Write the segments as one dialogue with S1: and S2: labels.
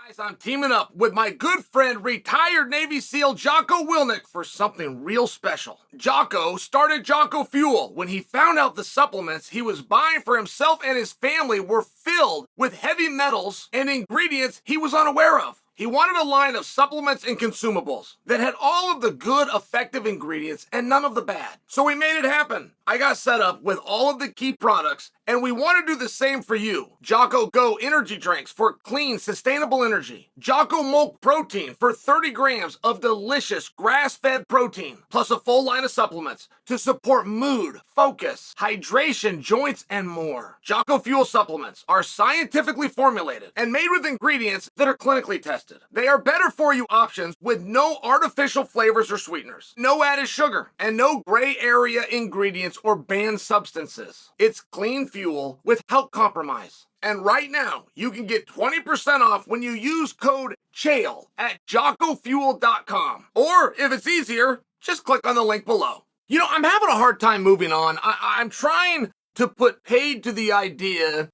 S1: Guys, I'm teaming up with my good friend, retired Navy SEAL Jocko Willink for something real special. Jocko started Joo Fuel when he found out the supplements he was buying for himself and his family were filled with heavy metals and ingredients he was unaware of. He wanted a line of supplements and consumables that had all of the good, effective ingredients and none of the bad. So we made it happen. I got set up with all of the key products, and we want to do the same for you. Jocko Go energy drinks for clean, sustainable energy. Jocko Milk Protein for 30 grams of delicious grass-fed protein, plus a full line of supplements to support mood, focus, hydration, joints, and more. Jocko Fuel supplements are scientifically formulated and made with ingredients that are clinically tested. They are better for you options with no artificial flavors or sweeteners, no added sugar, and no gray area ingredients or banned substances. It's clean fuel with health compromise. And right now, you can get 20% off when you use code Chael at jockofuel.com. Or if it's easier, just click on the link below. You know, I'm having a hard time moving on. I'm trying to put paid to the idea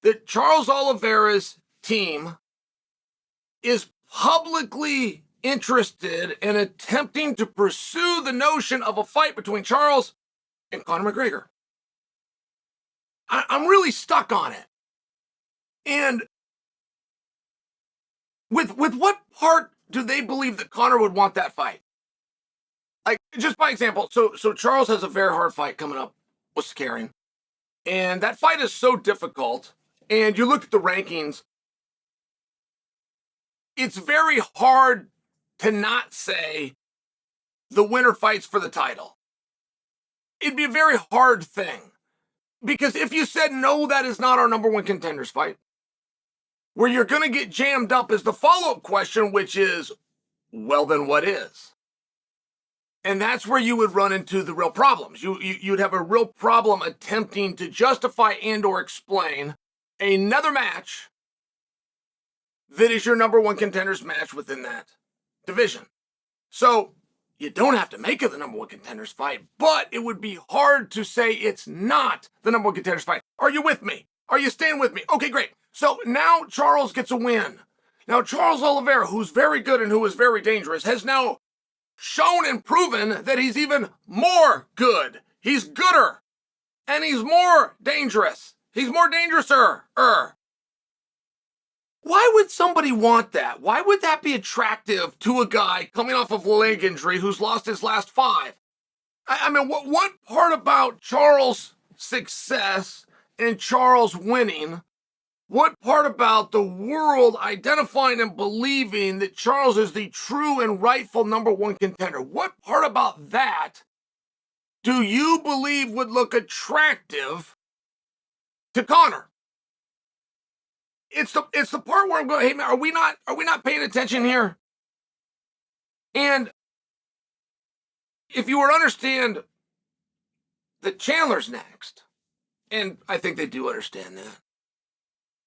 S1: that Charles Oliveira's team is publicly interested in attempting to pursue the notion of a fight between Charles and Conor McGregor. I'm really stuck on it. And with what part do they believe that Conor would want that fight? Like, just by example, so Charles has a very hard fight coming up with Scaring. And that fight is so difficult. And you look at the rankings, it's very hard to not say the winner fights for the title. It'd be a very hard thing. Because if you said, no, that is not our number one contenders fight, where you're going to get jammed up is the follow-up question, which is, well, then what is? And that's where you would run into the real problems. You'd have a real problem attempting to justify and or explain another match that is your number one contenders match within that division. So you don't have to make it the number one contenders fight, but it would be hard to say it's not the number one contenders fight. Are you with me? Are you staying with me? Okay, great. So now Charles gets a win. Now Charles Oliveira, who's very good and who is very dangerous, has now shown and proven that he's even more good. He's gooder. And he's more dangerous. He's more dangerous-er. Why would somebody want that? Why would that be attractive to a guy coming off of a leg injury who's lost his last 5? I mean, what part about Charles' success and Charles winning, what part about the world identifying and believing that Charles is the true and rightful number one contender, what part about that do you believe would look attractive to Conor? It's the part where I'm going, hey man, are we not paying attention here? And if you were to understand that Chandler's next, and I think they do understand that,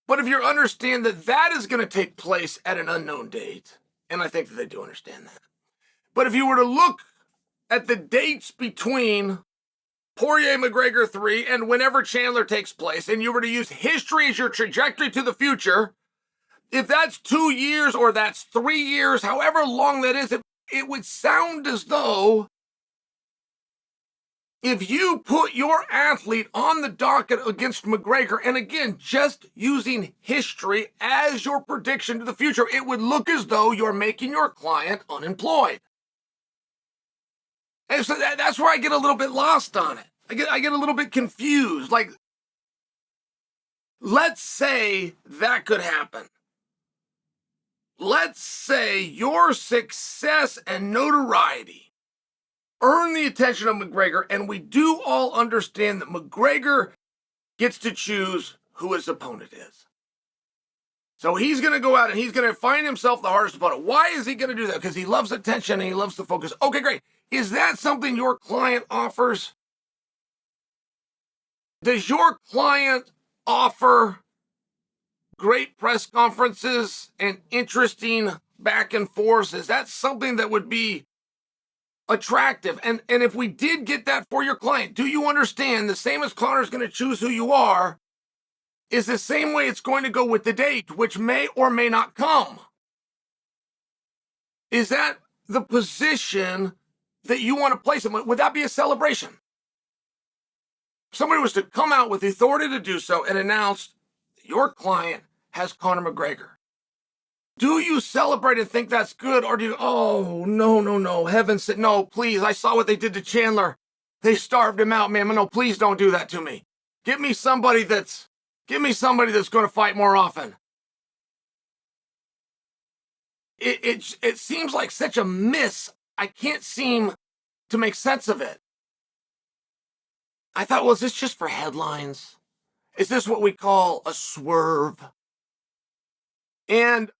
S1: but if you understand that that is going to take place at an unknown date, and I think that they do understand that, but if you were to look at the dates between Poirier McGregor 3 and whenever Chandler takes place, and you were to use history as your trajectory to the future, if that's 2 years or that's 3 years, however long that is, it would sound as though if you put your athlete on the docket against McGregor, and again, just using history as your prediction to the future, it would look as though you're making your client unemployed. And so that's where I get a little bit lost on it. I get a little bit confused. Like, let's say that could happen. Let's say your success and notoriety earn the attention of McGregor, and we do all understand that McGregor gets to choose who his opponent is. So he's going to go out and he's going to find himself the hardest opponent. Why is he going to do that? Because he loves attention and he loves the focus. Okay, great. Is that something your client offers? Does your client offer great press conferences and interesting back and forth? Is that something that would be attractive? And if we did get that for your client, do you understand the same as Conor's going to choose who you are is the same way it's going to go with the date, which may or may not come? Is that the position that you want to place him? Would that be a celebration? Somebody was to come out with the authority to do so and announce your client has Conor McGregor. Do you celebrate and think that's good, or do you, oh, no, heaven said, no, please, I saw what they did to Chandler. They starved him out, man. No, please don't do that to me. Give me somebody that's going to fight more often. It seems like such a miss. I can't seem to make sense of it. I thought, well, is this just for headlines? Is this what we call a swerve? And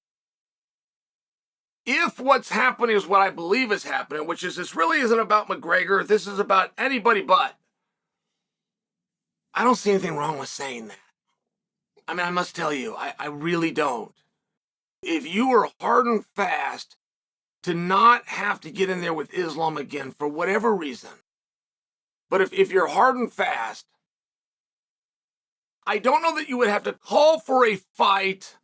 S1: if what's happening is what I believe is happening, which is this really isn't about McGregor, this is about anybody but, I don't see anything wrong with saying that. I mean, I must tell you, I really don't. If you are hard and fast to not have to get in there with Islam again for whatever reason, but if you're hard and fast, I don't know that you would have to call for a fight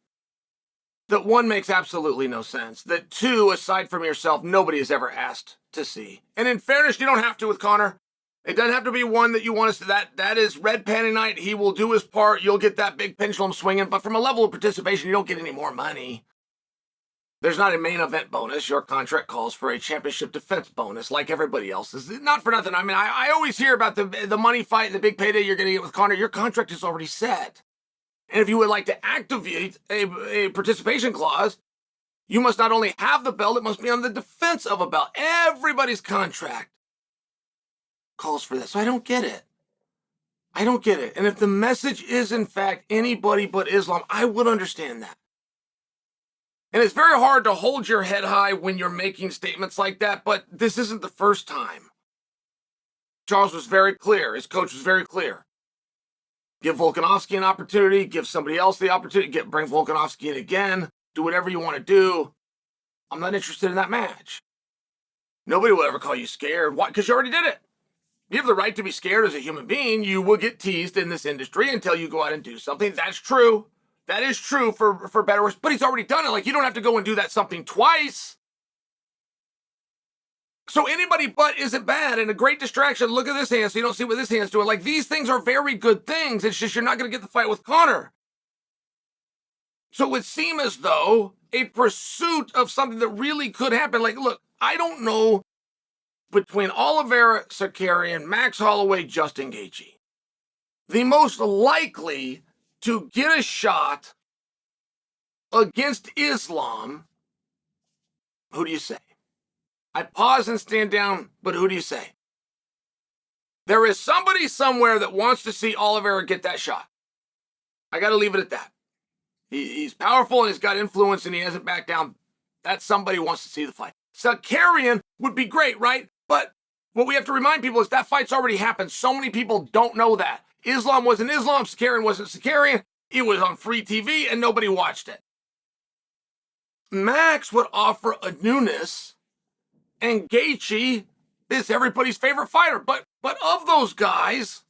S1: that, one, makes absolutely no sense, that, two, aside from yourself, nobody has ever asked to see. And in fairness, you don't have to with Conor. It doesn't have to be one that you want us to. That is red panty night. He will do his part. You'll get that big pendulum swinging. But from a level of participation, you don't get any more money. There's not a main event bonus. Your contract calls for a championship defense bonus like everybody else's. Not for nothing. I mean, I always hear about the money fight, the big payday you're going to get with Conor. Your contract is already set. And if you would like to activate a participation clause, you must not only have the belt, it must be on the defense of a belt. Everybody's contract calls for this. So I don't get it. And if the message is, in fact, anybody but Islam, I would understand that. And it's very hard to hold your head high when you're making statements like that, but this isn't the first time. Charles was very clear. His coach was very clear. Give Volkanovski an opportunity. Give somebody else the opportunity. Bring Volkanovski in again. Do whatever you want to do. I'm not interested in that match. Nobody will ever call you scared. Why? Because you already did it. You have the right to be scared as a human being. You will get teased in this industry until you go out and do something. That's true. That is true for better or worse. But he's already done it. Like, you don't have to go and do that something twice. So anybody but isn't bad, and a great distraction. Look at this hand so you don't see what this hand's doing. Like, these things are very good things. It's just you're not going to get the fight with Conor. So it would seem as though a pursuit of something that really could happen. Like, look, I don't know between Oliveira, Sakarian, Max Holloway, Justin Gaethje, the most likely to get a shot against Islam, who do you say? I pause and stand down, but who do you say? There is somebody somewhere that wants to see Oliveira get that shot. I got to leave it at that. He's powerful and he's got influence and he hasn't backed down. That somebody wants to see the fight. Sakarian would be great, right? But what we have to remind people is that fight's already happened. So many people don't know that. Islam wasn't Islam, Sakarian wasn't Sakarian. It was on free TV and nobody watched it. Max would offer a newness, and Gaethje is everybody's favorite fighter. But of those guys,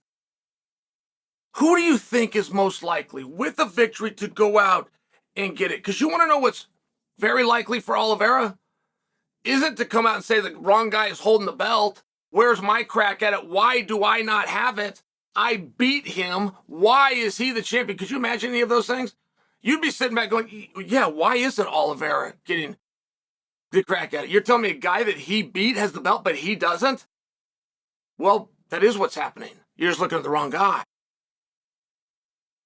S1: who do you think is most likely with a victory to go out and get it? Because you want to know what's very likely for Oliveira? Isn't to come out and say the wrong guy is holding the belt. Where's my crack at it? Why do I not have it? I beat him. Why is he the champion? Could you imagine any of those things? You'd be sitting back going, yeah, why isn't Oliveira getting the crack at it? You're telling me a guy that he beat has the belt, but he doesn't? Well, that is what's happening. You're just looking at the wrong guy.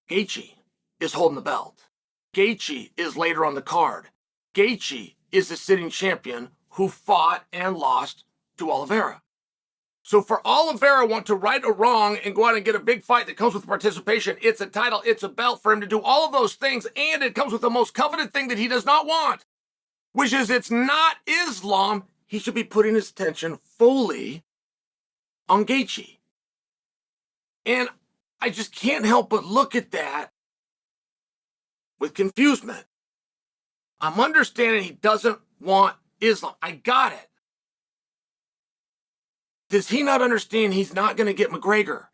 S1: Gaethje is holding the belt. Gaethje is later on the card. Gaethje is the sitting champion who fought and lost to Oliveira. So for Oliveira want to right a wrong and go out and get a big fight that comes with participation, it's a title, it's a belt for him to do all of those things, and it comes with the most coveted thing that he does not want, which is it's not Islam. He should be putting his attention fully on Gaethje. And I just can't help but look at that with confusement. I'm understanding he doesn't want Islam. I got it. Does he not understand he's not going to get McGregor?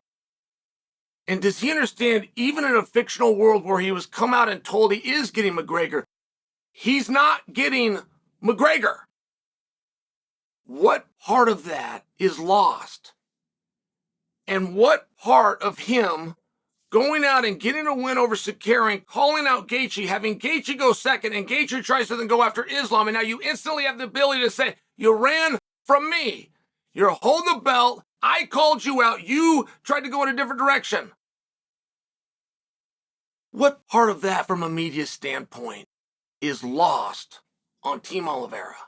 S1: And does he understand, even in a fictional world where he was come out and told he is getting McGregor, he's not getting McGregor? What part of that is lost? And what part of him going out and getting a win over Sakarian, calling out Gaethje, having Gaethje go second, and Gaethje tries to then go after Islam, and now you instantly have the ability to say, you ran from me. You're holding the belt. I called you out. You tried to go in a different direction. What part of that from a media standpoint is lost on Team Oliveira?